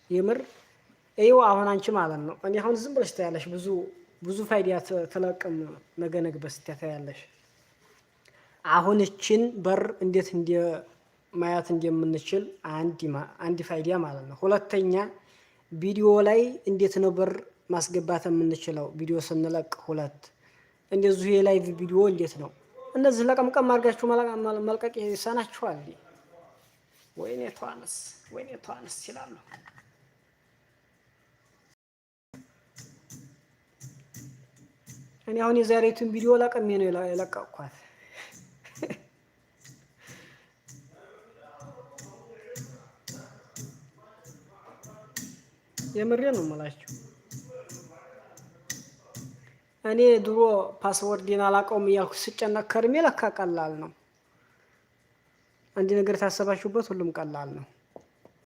የምር ይኸው አሁን አንቺ ማለት ነው እኔ አሁን ዝም ብለሽ ታያለሽ ብዙ ፋይዳ ተለቅም ነገ በስቲያ ታያለሽ። አሁን እችን በር እንዴት ማየት እንደምንችል አንድ ፋይዳ ማለት ነው። ሁለተኛ ቪዲዮ ላይ እንዴት ነው በር ማስገባት የምንችለው ቪዲዮ ስንለቅ ሁለት እንደዚሁ የላይቭ ቪዲዮ እንዴት ነው እነዚህ ለቀምቀም አድርጋችሁ መልቀቅ ይሳናችኋል። ወይኔ ተዋንስ ይላሉ። እኔ አሁን የዛሬቱን ቪዲዮ ለቀሜ ነው የለቀቅኳት። የምሬ ነው የምላችሁ። እኔ ድሮ ፓስወርዴን አላውቀውም እያልኩ ስጨነቅ ከርሜ ለካ ቀላል ነው። አንድ ነገር ታሰባችሁበት ሁሉም ቀላል ነው።